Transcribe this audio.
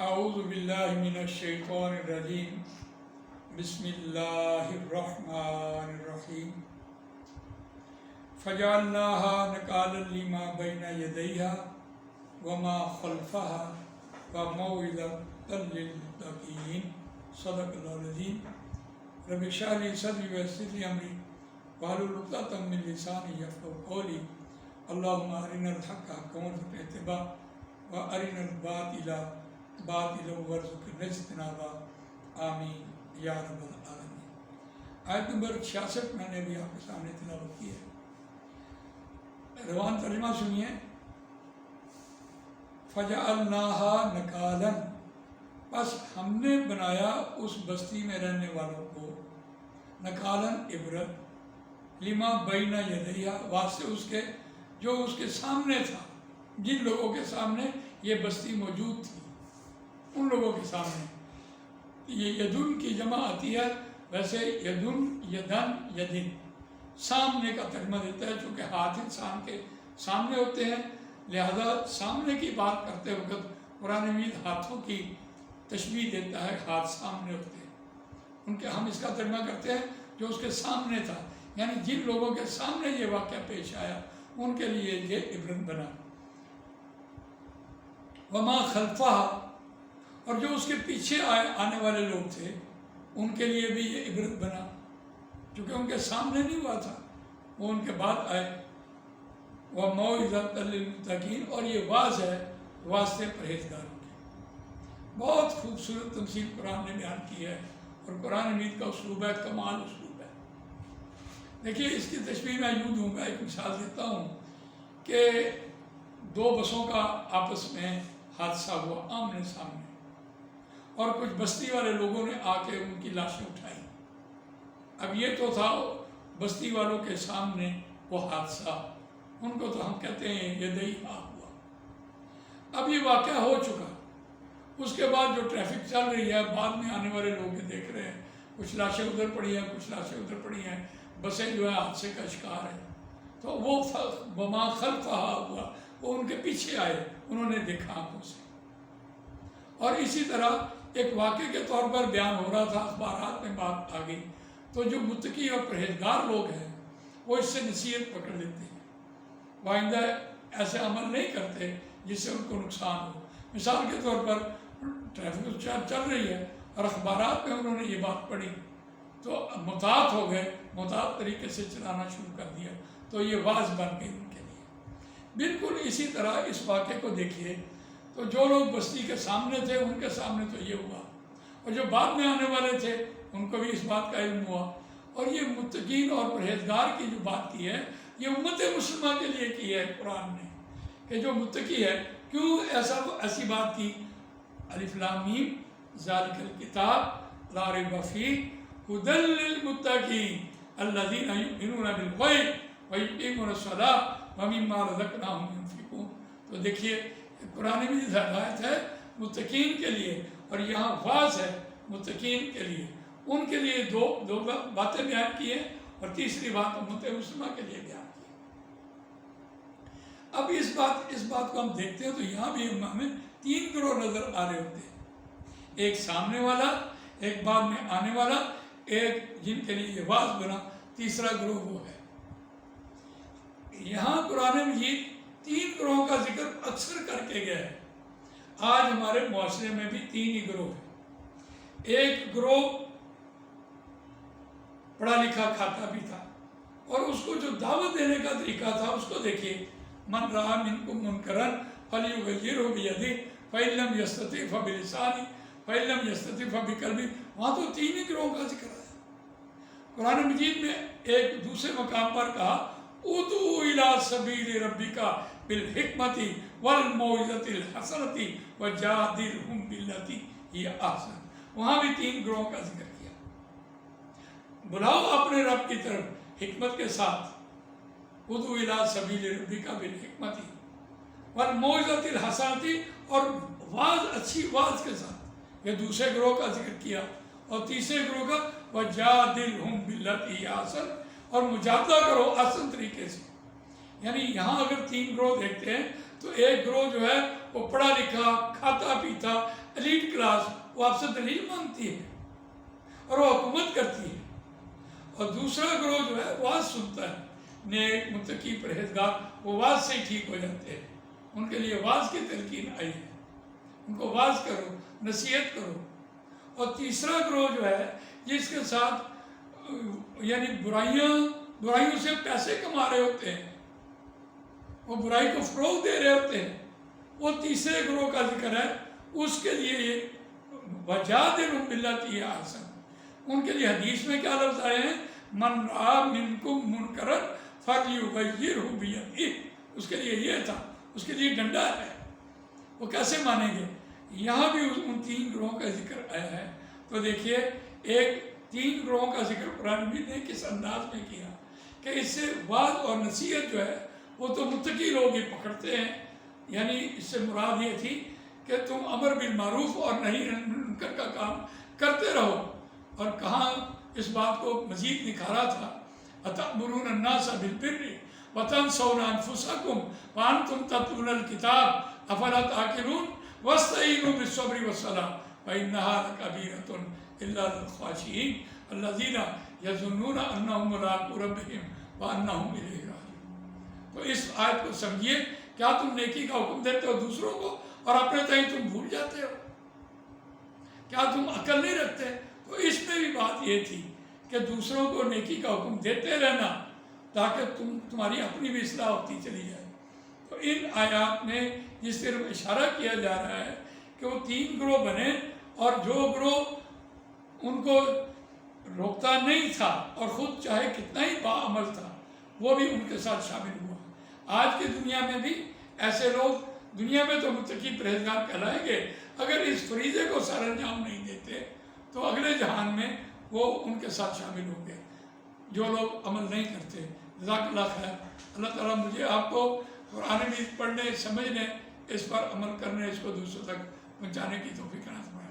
اعوذ باللہ من الشیطان الرجیم بسم اللہ الرحمن الرحیم فجعلناها نکالا لما بین یدیہا وما خلفها وموعظۃ للمتقین صدق اللہ العظیم رب اشرح لی صدری ویسر لی امری واحلل عقدۃ من لسانی یفقہوا قولی اللہم ارنا الحق حقا وارزقنا اتباعہ وارنا الباطل باطلا وارزقنا اجتنابہ آمین یا رب العالمین۔ آیت نمبر 66 میں نے ابھی آپ کے سامنے تلاوت کی ہے، روان ترجمہ سنیے۔ فجعلناها نکالا، بس ہم نے بنایا اس بستی میں رہنے والوں کو نکالا عبرت، لما بین یدیہا، واسطے اس کے جو اس کے سامنے تھا، جن لوگوں کے سامنے یہ بستی موجود تھی ان لوگوں کے سامنے۔ یہ یدن کی جمع آتی ہے، ویسے یدن یدن یدن سامنے کا ترجمہ دیتا ہے، چونکہ ہاتھ انسان کے سامنے ہوتے ہیں، لہذا سامنے کی بات کرتے وقت قرآن مجید ہاتھوں کی تشبیہ دیتا ہے، ہاتھ سامنے ہوتے ہیں ان کے۔ ہم اس کا ترجمہ کرتے ہیں جو اس کے سامنے تھا، یعنی جن لوگوں کے سامنے یہ واقعہ پیش آیا ان کے لیے یہ عبرت بنا۔ وما خلفہ، اور جو اس کے پیچھے آنے والے لوگ تھے ان کے لیے بھی یہ عبرت بنا، چونکہ ان کے سامنے نہیں ہوا تھا، وہ ان کے بعد آئے۔ وَمَوْعِظَةً لِّلْمُتَّقِينَ، اور یہ واعظ ہے واسطے پرہیزگاروں کے۔ بہت خوبصورت تمثیل قرآن نے بیان کی ہے، اور قرآن مجید کا اسلوب ہے، کمال اسلوب ہے۔ دیکھیے اس کی تشبیہ میں یوں دوں گا، ایک مثال دیتا ہوں کہ دو بسوں کا آپس میں حادثہ ہوا آمنے سامنے، اور کچھ بستی والے لوگوں نے آ کے ان کی لاشیں اٹھائی۔ اب یہ تو تھا بستی والوں کے سامنے وہ حادثہ، ان کو تو ہم کہتے ہیں یدئی ہوا۔ اب یہ واقعہ ہو چکا، اس کے بعد جو ٹریفک چل رہی ہے، بعد میں آنے والے لوگ یہ دیکھ رہے ہیں، کچھ لاشیں ادھر پڑی ہیں، کچھ لاشیں ادھر پڑی ہیں، بسیں جو ہے حادثے کا شکار ہیں۔ تو وہ وما خلفہ ہوا، وہ ان کے پیچھے آئے، انہوں نے دیکھا آنکھوں سے۔ اور اسی طرح ایک واقعے کے طور پر بیان ہو رہا تھا، اخبارات میں بات آ گئی، تو جو متقی اور پرہیزگار لوگ ہیں وہ اس سے نصیحت پکڑ لیتے ہیں، وہ آئندہ ایسے عمل نہیں کرتے جس سے ان کو نقصان ہو۔ مثال کے طور پر ٹریفک چل رہی ہے اور اخبارات میں انہوں نے یہ بات پڑھی تو محتاط ہو گئے، محتاط طریقے سے چلانا شروع کر دیا، تو یہ واعظ بن گئی ان کے لیے۔ بالکل اسی طرح اس واقعے کو دیکھیے، تو جو لوگ بستی کے سامنے تھے ان کے سامنے تو یہ ہوا، اور جو بعد میں آنے والے تھے ان کو بھی اس بات کا علم ہوا۔ اور یہ متقین اور پرہیزگار کی جو بات کی ہے، یہ امت مسلمہ کے لیے کی ہے قرآن نے، کہ جو متقی ہے، کیوں ایسی بات کی؟ الف لام میم ذالک الکتاب لا ریب فیہ ھدی للمتقین الذین یؤمنون بالغیب ویقیمون الصلاۃ ومما رزقناہم ینفقون۔ تو دیکھیے قرآن میں ہدایت ہے متقین کے لیے، اور یہاں واعظ ہے متقین کے لیے۔ ان کے لیے دو باتیں بیان کی ہیں، اور تیسری بات امت مسلمہ کے لیے بیان کی ہے۔ اب اس بات کو ہم دیکھتے ہیں تو یہاں بھی ہمیں 3 گروہ نظر آ رہے ہوتے ہیں، ایک سامنے والا، ایک بعد میں آنے والا، ایک جن کے لیے یہ واعظ بنا، تیسرا گروہ وہ ہے۔ یہاں قرآن مجید 3 گروہوں کا ذکر اکثر کر کے گیا ہے۔ آج ہمارے معاشرے میں بھی 3 ہی گروہ ہیں۔ ایک گروہ پڑھا لکھا کھاتا بھی تھا، اور اس کو جو دعوت دینے کا طریقہ تھا اس کو دیکھیے، من رأى منکم منکرا فلیغیرہ بیدہ فإن لم یستطع فبلسانہ فإن لم یستطع فبقلبہ۔ وہاں تو 3 ہی گروہوں کا ذکر ہے۔ قرآن مجید میں ایک دوسرے مقام پر کہا ادعو الی سبیل ربک بالحکمۃ والموعظۃ الحسنۃ وجادلہم باللتی ہی احسن۔ وہاں بھی 3 گروہوں کا ذکر کیا۔ بلاؤ اپنے رب کی طرف حکمت کے ساتھ، ادعو الی سبیل ربک بالحکمۃ والموعظۃ الحسنۃ، اور واعظ، اچھی واعظ کے ساتھ۔ یہ دوسرے گروہ کا ذکر کیا، اور تیسرے گروہ کا وجادلہم باللتی ہی احسن، اور مجادلہ کرو آسان طریقے سے۔ یعنی یہاں اگر 3 گروہ دیکھتے ہیں، تو ایک گروہ جو ہے وہ پڑھا لکھا، کھاتا پیتا، ایلیٹ کلاس، وہ آپ سے دلیل مانگتی ہے اور وہ حکومت کرتی ہے، اور دوسرا گروہ جو ہے واز سنتا ہے، نیک متقی پرہیزگار، وہ واز سے ہی ٹھیک ہو جاتے ہیں، ان کے لیے واز کی تلقین آئی ہے، ان کو واز کرو، نصیحت کرو۔ اور تیسرا گروہ جو ہے جس کے ساتھ یعنی برائیوں سے پیسے کما رہے ہوتے ہیں، وہ برائی کو فروغ دے رہے ہوتے ہیں، وہ تیسرے گروہ کا ذکر ہے۔ اس کے لیے یہ وَجَادِلْهُم بِالَّتِي هِيَ أَحْسَنُ، ان کے لیے حدیث میں کیا لفظ آئے ہیں؟ مَنْ رَأَىٰ مِنْكُمْ مُنْكَرًا فَلْيُغَيِّرْهُ بِيَدِهِ، اس کے لیے یہ تھا، اس کے لیے ڈنڈا ہے، وہ کیسے مانیں گے؟ یہاں بھی ان تین گروہوں کا ذکر آیا ہے۔ تو دیکھیے ایک تین گروہوں کا ذکر قرآن مجید نے کس انداز میں کیا کہ اس سے واز اور نصیحت جو ہے وہ تو متقی لوگ ہی پکڑتے ہیں، یعنی اس سے مراد یہ تھی کہ تم امر بالمعروف اور نہی عن المنکر کا کام کرتے رہو، اور کہاں اس بات کو مزید نکھارا تھا، أَتَأْمُرُونَ النَّاسَ بِالْبِرِّ وَتَنْسَوْنَ أَنفُسَكُمْ وَأَنْتُمْ تَتْلُونَ الْكِتَابَ أَفَلَا تَعْقِلُونَ وَاسْتَعِينُوا بِالصَّبْرِ وَالصَّلَاةِ وَإِنَّهَا لَكَبِيرَةٌ إِلَّا عَلَى الْخَاشِعِينَ الَّذِينَ يَظُنُّونَ أَنَّهُم مُّلَاقُو رَبِّهِمْ وَأَنَّهُمْ إِلَيْهِ رَاجِعُونَ۔ تو اس آیت کو سمجھیے، کیا تم نیکی کا حکم دیتے ہو دوسروں کو اور اپنے تئیں تم بھول جاتے ہو؟ کیا تم عقل نہیں رکھتے؟ تو اس میں بھی بات یہ تھی کہ دوسروں کو نیکی کا حکم دیتے رہنا تاکہ تمہاری اپنی بھی اصلاح ہوتی چلی جائے۔ تو ان آیات میں جس طرف اشارہ کیا جا رہا ہے کہ وہ تین گروہ بنے، اور جو گروہ ان کو روکتا نہیں تھا اور خود چاہے کتنا ہی باعمل تھا وہ بھی ان کے ساتھ شامل ہوا۔ آج کی دنیا میں بھی ایسے لوگ دنیا میں تو متقی پرہیزگار کہلائیں گے، اگر اس فریضے کو سر انجام نہیں دیتے تو اگلے جہان میں وہ ان کے ساتھ شامل ہوں گے جو لوگ عمل نہیں کرتے۔ جزاک اللہ خیر۔ اللہ تعالیٰ مجھے آپ کو قرآن مجید پڑھنے، سمجھنے، اس پر عمل کرنے، اس کو دوسروں تک پہنچانے کی توفیق عطا فرمائے۔